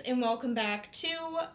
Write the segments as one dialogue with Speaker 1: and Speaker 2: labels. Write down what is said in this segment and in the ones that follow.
Speaker 1: and welcome back to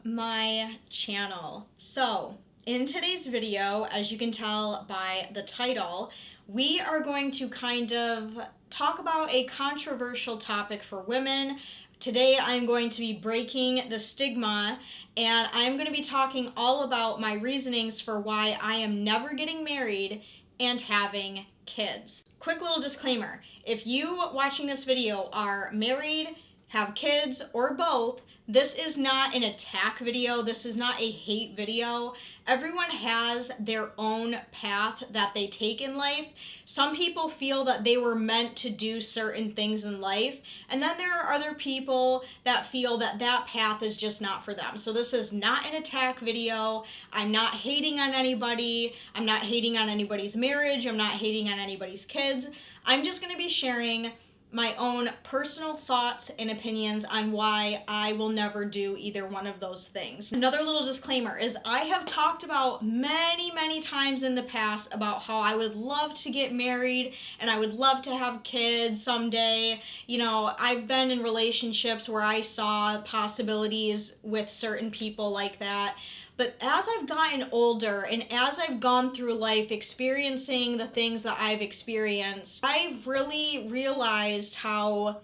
Speaker 1: my channel. So in today's video, as you can tell by the title, we are going to kind of talk about a controversial topic for women. Today I'm going to be breaking the stigma, and I'm going to be talking all about my reasonings for why I am never getting married and having kids. Quick little disclaimer, if you watching this video are married, have kids, or both, this is not an attack video. This is not a hate video. Everyone has their own path that they take in life. Some people feel that they were meant to do certain things in life, and then there are other people that feel that that path is just not for them. So this is not an attack video. I'm not hating on anybody. I'm not hating on anybody's marriage. I'm not hating on anybody's kids. I'm just going to be sharing my own personal thoughts and opinions on why I will never do either one of those things. Another little disclaimer is I have talked about many times in the past about how I would love to get married and I would love to have kids someday. You know, I've been in relationships where I saw possibilities with certain people like that. But as I've gotten older and as I've gone through life experiencing the things that I've experienced, I've really realized how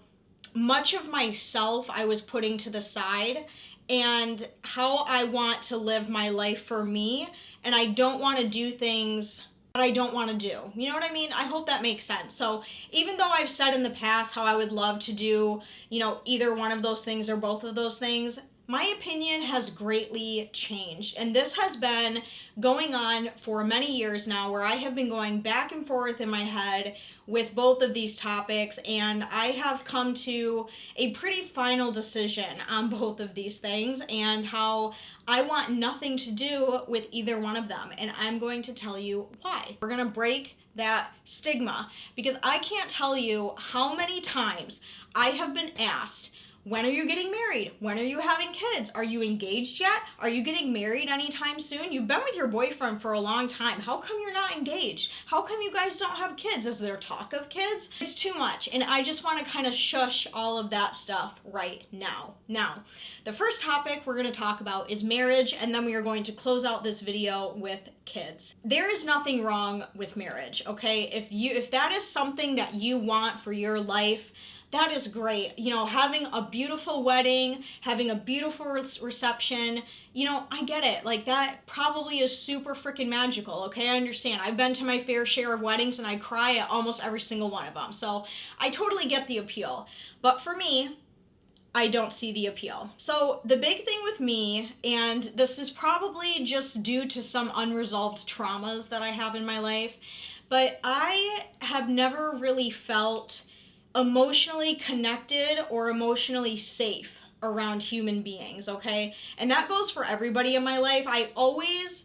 Speaker 1: much of myself I was putting to the side and how I want to live my life for me, and I don't want to do things that I don't want to do. You know what I mean? I hope that makes sense. So even though I've said in the past how I would love to do, you know, either one of those things or both of those things, my opinion has greatly changed, and this has been going on for many years now, where I have been going back and forth in my head with both of these topics, and I have come to a pretty final decision on both of these things and how I want nothing to do with either one of them, and I'm going to tell you why. We're gonna break that stigma, because I can't tell you how many times I have been asked, when are you getting married? When are you having kids? Are you engaged yet? Are you getting married anytime soon? You've been with your boyfriend for a long time. How come you're not engaged? How come you guys don't have kids? Is there talk of kids? It's too much, and I just want to kind of shush all of that stuff right now. Now, the first topic we're going to talk about is marriage, and then we are going to close out this video with kids. There is nothing wrong with marriage, okay? If that is something that you want for your life, that is great. You know, having a beautiful wedding, having a beautiful reception, you know, I get it. Like, that probably is super freaking magical, okay? I understand. I've been to my fair share of weddings and I cry at almost every single one of them. So I totally get the appeal. But for me, I don't see the appeal. So the big thing with me, and this is probably just due to some unresolved traumas that I have in my life, but I have never really felt emotionally connected or emotionally safe around human beings, okay? And that goes for everybody in my life. I've always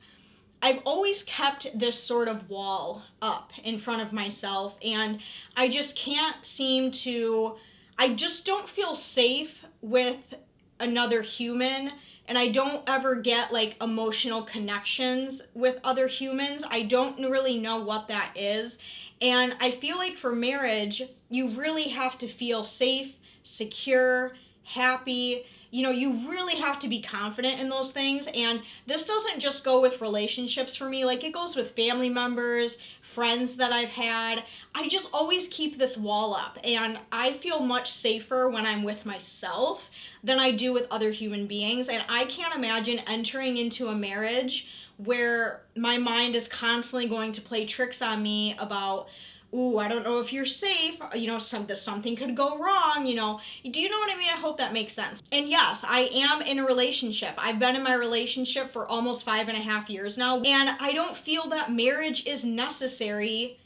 Speaker 1: kept this sort of wall up in front of myself, and I just can't seem to, I just don't feel safe with another human, and I don't ever get like emotional connections with other humans. I don't really know what that is. And I feel like for marriage, you really have to feel safe, secure, happy. You know, you really have to be confident in those things. And this doesn't just go with relationships for me. Like, it goes with family members, friends that I've had. I just always keep this wall up. And I feel much safer when I'm with myself than I do with other human beings. And I can't imagine entering into a marriage where my mind is constantly going to play tricks on me about, ooh, I don't know if you're safe, you know, something could go wrong, you know. Do you know what I mean? I hope that makes sense. And yes, I am in a relationship. I've been in my relationship for almost 5.5 years now, and I don't feel that marriage is necessary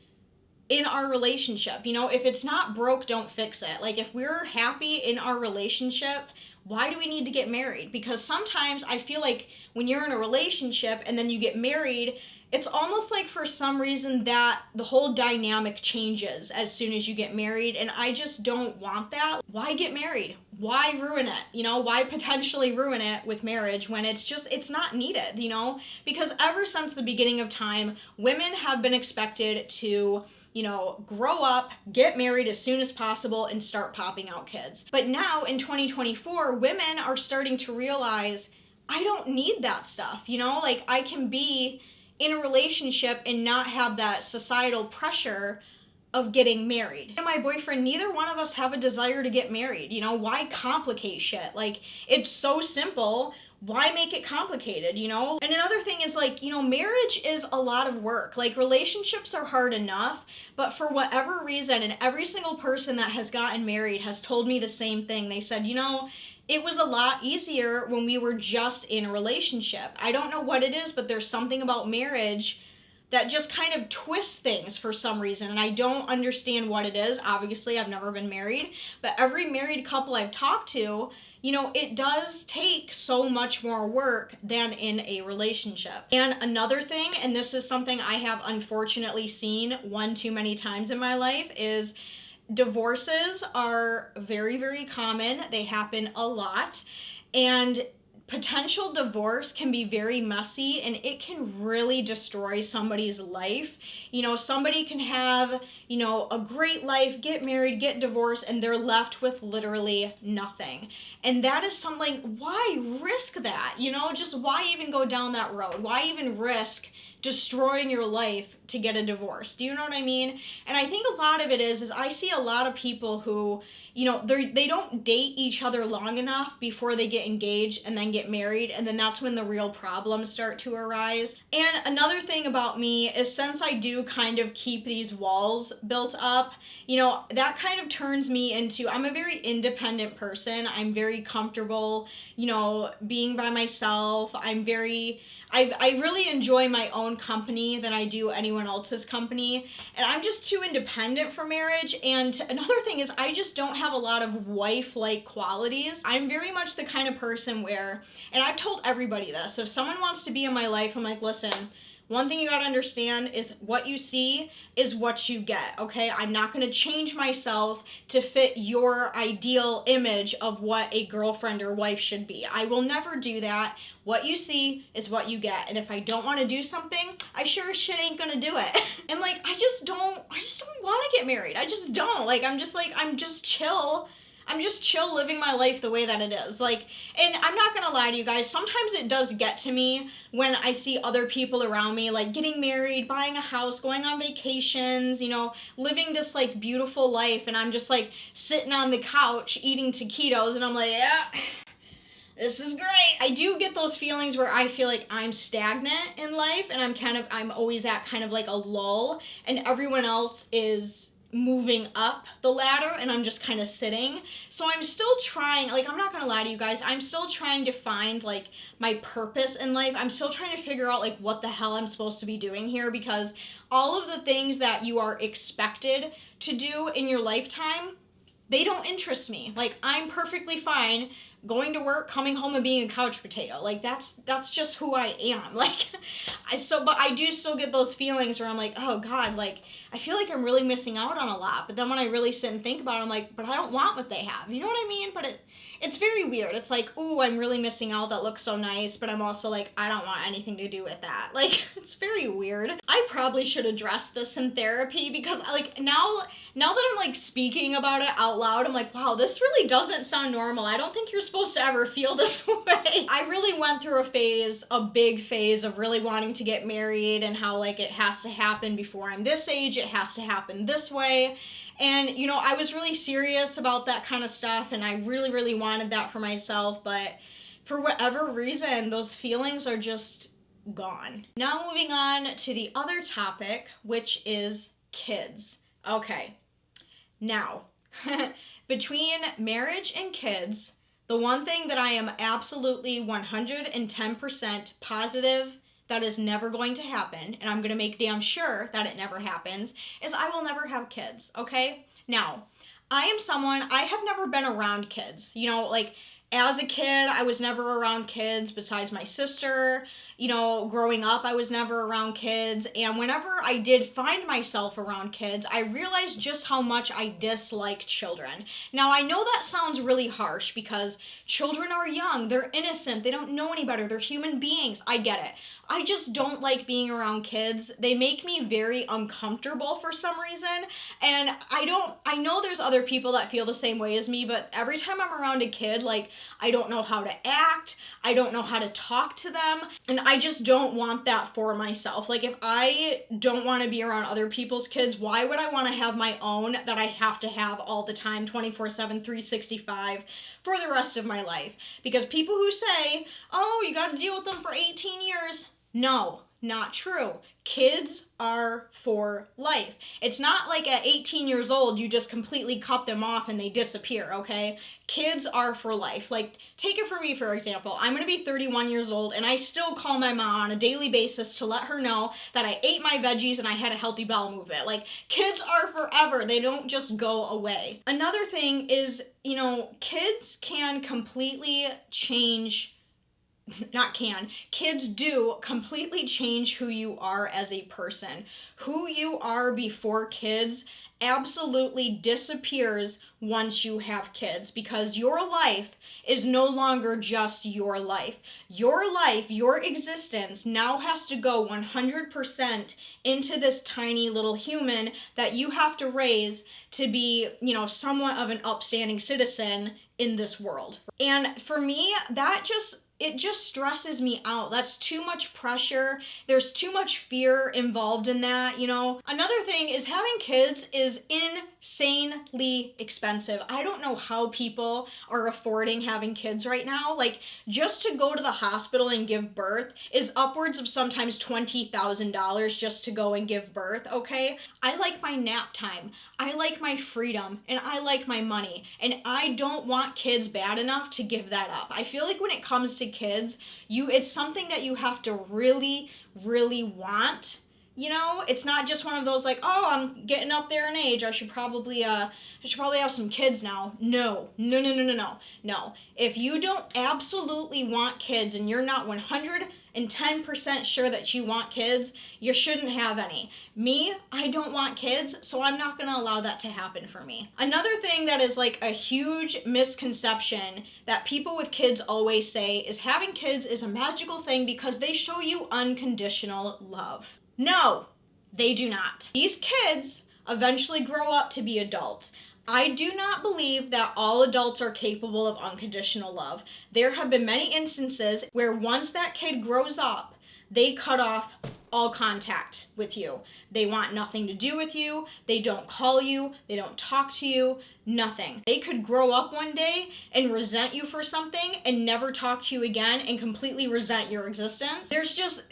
Speaker 1: in our relationship. You know, if it's not broke, don't fix it. Like, if we're happy in our relationship, why do we need to get married? Because sometimes I feel like when you're in a relationship and then you get married, it's almost like for some reason that the whole dynamic changes as soon as you get married, and I just don't want that. Why get married? Why ruin it? You know, why potentially ruin it with marriage when it's not needed, you know? Because ever since the beginning of time, women have been expected to grow up, get married as soon as possible, and start popping out kids. But now in 2024, women are starting to realize, I don't need that stuff, like I can be in a relationship and not have that societal pressure of getting married. And my boyfriend, neither one of us have a desire to get married. Why complicate shit? Like, it's so simple. Why make it complicated, And another thing is, like, marriage is a lot of work. Like, relationships are hard enough, but for whatever reason, and every single person that has gotten married has told me the same thing. They said, it was a lot easier when we were just in a relationship. I don't know what it is, but there's something about marriage that just kind of twists things for some reason, and I don't understand what it is. Obviously, I've never been married, but every married couple I've talked to, it does take so much more work than in a relationship. And another thing, and this is something I have unfortunately seen one too many times in my life, is divorces are very, very common. They happen a lot, and potential divorce can be very messy, and it can really destroy somebody's life. Somebody can have, a great life, get married, get divorced, and they're left with literally nothing. And that is something, why risk that? Just why even go down that road? Why even risk destroying your life to get a divorce? Do you know what I mean? And I think a lot of it is I see a lot of people who, they don't date each other long enough before they get engaged and then get married, and then that's when the real problems start to arise. And another thing about me is, since I do kind of keep these walls built up, that kind of turns me into, I'm a very independent person. I'm very comfortable, being by myself. I really enjoy my own company than I do anyone else's company, and I'm just too independent for marriage. And another thing is, I just don't have a lot of wife-like qualities. I'm very much the kind of person where, and I've told everybody this, if someone wants to be in my life, I'm like, listen, one thing you gotta understand is what you see is what you get, okay? I'm not gonna change myself to fit your ideal image of what a girlfriend or wife should be. I will never do that. What you see is what you get. And if I don't want to do something, I sure as shit ain't gonna do it. And like, I just don't want to get married. I just don't. I'm just chill. I'm just chill living my life the way that it is. Like, and I'm not gonna lie to you guys, sometimes it does get to me when I see other people around me, like, getting married, buying a house, going on vacations, living this, like, beautiful life, and I'm just, like, sitting on the couch eating taquitos, and I'm like, yeah, this is great. I do get those feelings where I feel like I'm stagnant in life, and I'm always at kind of like a lull, and everyone else is moving up the ladder and I'm just kind of sitting. So I'm still trying, like, I'm not gonna lie to you guys, I'm still trying to find like my purpose in life. I'm still trying to figure out like what the hell I'm supposed to be doing here, because all of the things that you are expected to do in your lifetime, they don't interest me. Like, I'm perfectly fine going to work, coming home, and being a couch potato. Like, that's just who I am. Like, but I do still get those feelings where I'm like, oh God, like, I feel like I'm really missing out on a lot. But then when I really sit and think about it, I'm like, but I don't want what they have. You know what I mean? But it's very weird. It's like, ooh, I'm really missing out. That looks so nice. But I'm also like, I don't want anything to do with that. Like, it's very weird. I probably should address this in therapy, because like now that I'm like speaking about it out loud, I'm like, wow, this really doesn't sound normal. I don't think you're supposed to ever feel this way. I really went through a big phase of really wanting to get married, and how like it has to happen before I'm this age. It has to happen this way. And, I was really serious about that kind of stuff, and I really, really wanted that for myself, but for whatever reason, those feelings are just gone. Now moving on to the other topic, which is kids. Okay, now, between marriage and kids, the one thing that I am absolutely 110% positive that is never going to happen, and I'm going to make damn sure that it never happens, is I will never have kids, okay? Now, I have never been around kids, like, as a kid, I was never around kids besides my sister. You know, growing up, I was never around kids. And whenever I did find myself around kids, I realized just how much I dislike children. Now, I know that sounds really harsh because children are young, they're innocent, they don't know any better, they're human beings. I get it. I just don't like being around kids. They make me very uncomfortable for some reason. And I know there's other people that feel the same way as me, but every time I'm around a kid, like, I don't know how to act, I don't know how to talk to them, and I just don't want that for myself. Like, if I don't want to be around other people's kids, why would I want to have my own that I have to have all the time, 24/7, 365, for the rest of my life? Because people who say, oh, you got to deal with them for 18 years, no, not true. Kids are for life. It's not like at 18 years old, you just completely cut them off and they disappear, okay? Kids are for life. Like, take it from me, for example. I'm going to be 31 years old, and I still call my mom on a daily basis to let her know that I ate my veggies and I had a healthy bowel movement. Like, kids are forever. They don't just go away. Another thing is, you know, kids can completely change kids do completely change who you are as a person. Who you are before kids absolutely disappears once you have kids, because your life is no longer just your life. Your life, your existence now has to go 100% into this tiny little human that you have to raise to be, you know, somewhat of an upstanding citizen in this world. And for me, it just stresses me out. That's too much pressure. There's too much fear involved in that, you know. Another thing is having kids is insanely expensive. I don't know how people are affording having kids right now. Like, just to go to the hospital and give birth is upwards of sometimes $20,000 just to go and give birth, okay? I like my nap time. I like my freedom, and I like my money, and I don't want kids bad enough to give that up. I feel like when it comes to kids, it's something that you have to really, really want. You know, it's not just one of those like, oh, I'm getting up there in age, I should probably have some kids now. No. If you don't absolutely want kids and you're not 110% sure that you want kids, you shouldn't have any. Me, I don't want kids, so I'm not going to allow that to happen for me. Another thing that is like a huge misconception that people with kids always say is having kids is a magical thing because they show you unconditional love. No, they do not. These kids eventually grow up to be adults. I do not believe that all adults are capable of unconditional love. There have been many instances where once that kid grows up, they cut off all contact with you. They want nothing to do with you. They don't call you. They don't talk to you. Nothing. They could grow up one day and resent you for something and never talk to you again and completely resent your existence.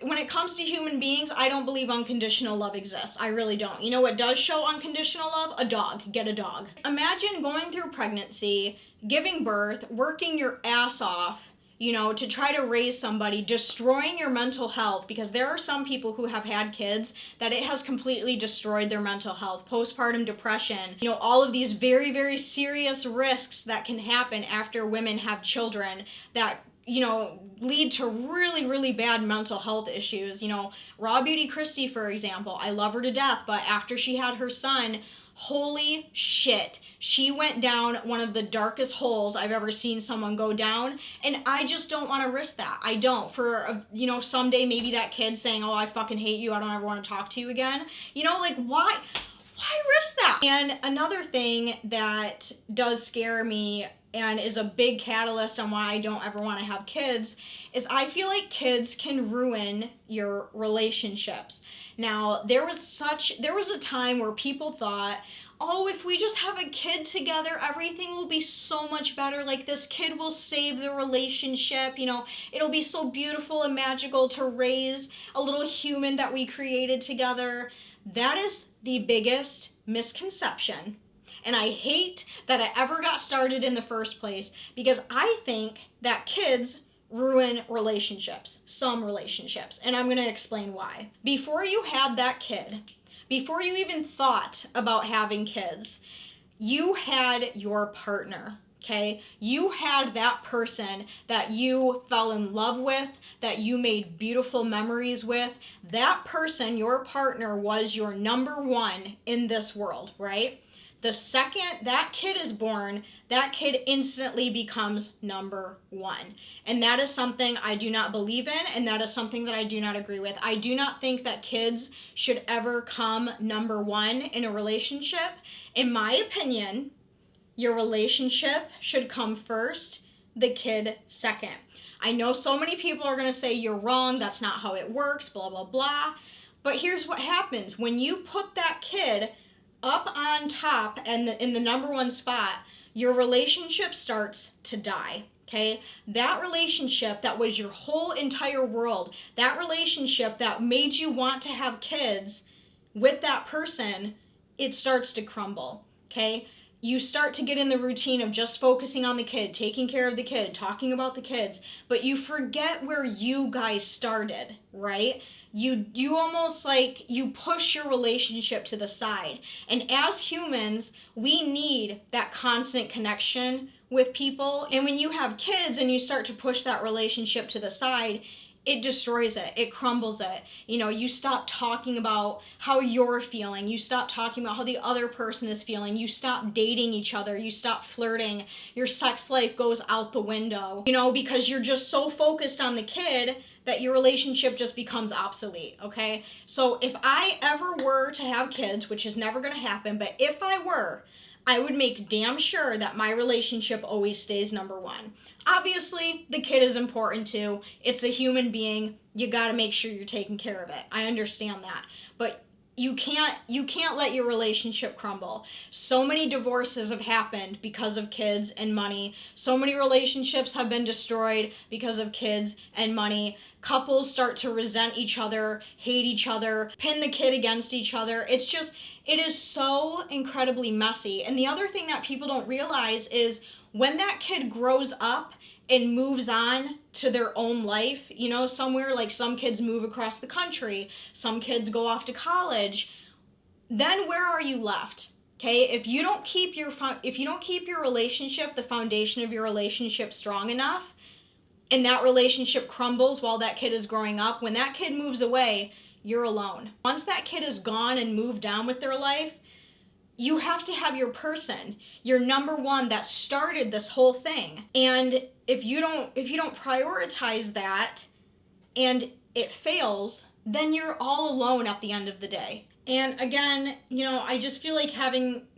Speaker 1: When it comes to human beings, I don't believe unconditional love exists. I really don't. You know what does show unconditional love? A dog. Get a dog. Imagine going through pregnancy, giving birth, working your ass off, you know, to try to raise somebody, destroying your mental health, because there are some people who have had kids that it has completely destroyed their mental health, postpartum depression, you know, all of these very, very serious risks that can happen after women have children that, you know, lead to really, really bad mental health issues. You know, Raw Beauty Christie, for example, I love her to death, but after she had her son, holy shit, she went down one of the darkest holes I've ever seen someone go down, and I just don't want to risk that. I don't. You know, someday maybe that kid saying, oh, I fucking hate you, I don't ever want to talk to you again. You know, like, why risk that? And another thing that does scare me and is a big catalyst on why I don't ever want to have kids is I feel like kids can ruin your relationships. Now, there was a time where people thought, oh, if we just have a kid together, everything will be so much better. Like, this kid will save the relationship. You know, it'll be so beautiful and magical to raise a little human that we created together. That is the biggest misconception. And I hate that I ever got started in the first place, because I think that kids ruin relationships, some relationships, and I'm going to explain why. Before you had that kid, before you even thought about having kids, you had your partner. Okay, you had that person that you fell in love with, that you made beautiful memories with. That person, your partner, was your number one in this world, right? The second that kid is born, that kid instantly becomes number one. And that is something I do not believe in, and that is something that I do not agree with. I do not think that kids should ever come number one in a relationship. In my opinion, your relationship should come first, the kid second. I know so many people are going to say you're wrong, that's not how it works, blah, blah, blah. But here's what happens. When you put that kid up on top and in the number one spot, your relationship starts to die. Okay? That relationship that was your whole entire world, that relationship that made you want to have kids with that person, it starts to crumble. Okay? You start to get in the routine of just focusing on the kid, taking care of the kid, talking about the kids, but you forget where you guys started, right? You almost like you push your relationship to the side. And as humans, we need that constant connection with people. And when you have kids and you start to push that relationship to the side, it destroys it. It crumbles it. You know, you stop talking about how you're feeling. You stop talking about how the other person is feeling. You stop dating each other. You stop flirting. Your sex life goes out the window, you know, because you're just so focused on the kid that your relationship just becomes obsolete, okay? So if I ever were to have kids, which is never going to happen, but if I were, I would make damn sure that my relationship always stays number one. Obviously, the kid is important too. It's a human being. You got to make sure you're taking care of it. I understand that. But you can't let your relationship crumble. So many divorces have happened because of kids and money. So many relationships have been destroyed because of kids and money. Couples start to resent each other, hate each other, pin the kid against each other. It is so incredibly messy. And the other thing that people don't realize is when that kid grows up and moves on to their own life, you know, somewhere, like some kids move across the country, some kids go off to college, then where are you left? Okay, if you don't keep your relationship, the foundation of your relationship strong enough, and that relationship crumbles while that kid is growing up, when that kid moves away, you're alone. Once that kid is gone and moved on with their life, you have to have your person, your number one that started this whole thing. And if you don't prioritize that and it fails, then you're all alone at the end of the day. And again, you know, I just feel like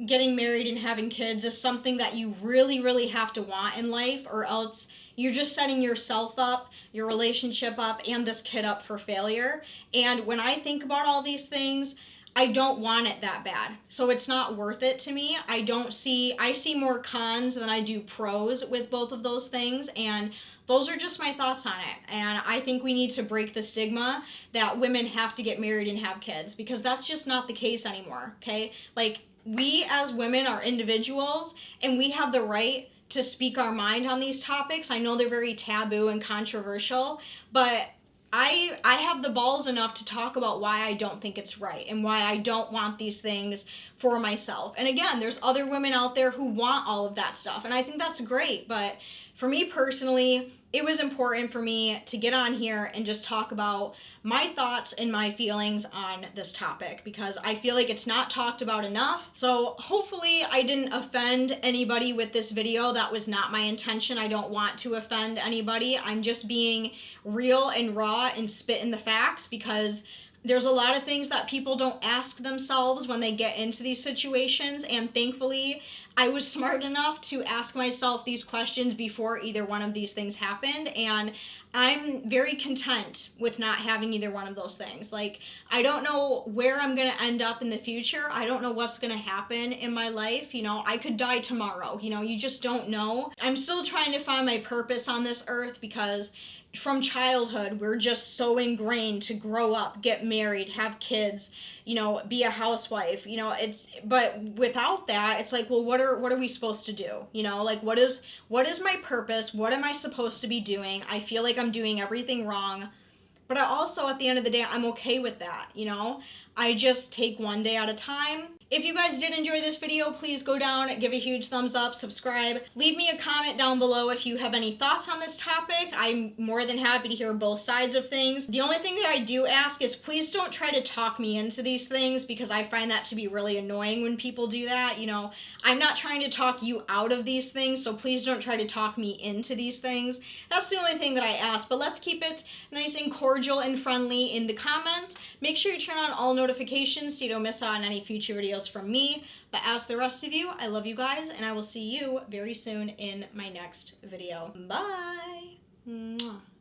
Speaker 1: getting married and having kids is something that you really, really have to want in life, or else you're just setting yourself up, your relationship up, and this kid up for failure. And when I think about all these things, I don't want it that bad. So it's not worth it to me. I see more cons than I do pros with both of those things. And those are just my thoughts on it. And I think we need to break the stigma that women have to get married and have kids, because that's just not the case anymore, okay? Like, we as women are individuals and we have the right to speak our mind on these topics. I know they're very taboo and controversial, but I have the balls enough to talk about why I don't think it's right and why I don't want these things for myself. And again, there's other women out there who want all of that stuff, and I think that's great. But for me personally, it was important for me to get on here and just talk about my thoughts and my feelings on this topic, because I feel like it's not talked about enough. So hopefully I didn't offend anybody with this video. That was not my intention. I don't want to offend anybody. I'm just being real and raw and spitting the facts, because there's a lot of things that people don't ask themselves when they get into these situations, and thankfully I was smart enough to ask myself these questions before either one of these things happened, and I'm very content with not having either one of those things. Like, I don't know where I'm going to end up in the future. I don't know what's going to happen in my life. You know, I could die tomorrow. You know, you just don't know. I'm still trying to find my purpose on this earth, because from childhood, we're just so ingrained to grow up, get married, have kids, you know, be a housewife, you know, but without that, it's like, well, what are we supposed to do? You know, like, what is my purpose? What am I supposed to be doing? I feel like I'm doing everything wrong, but I also, at the end of the day, I'm okay with that, you know? I just take one day at a time. If you guys did enjoy this video, please go down, give a huge thumbs up, subscribe. Leave me a comment down below if you have any thoughts on this topic. I'm more than happy to hear both sides of things. The only thing that I do ask is please don't try to talk me into these things, because I find that to be really annoying when people do that. You know, I'm not trying to talk you out of these things, so please don't try to talk me into these things. That's the only thing that I ask, but let's keep it nice and cordial and friendly in the comments. Make sure you turn on all notifications so you don't miss out on any future videos from me. But as the rest of you, I love you guys, and I will see you very soon in my next video. Bye! Mwah.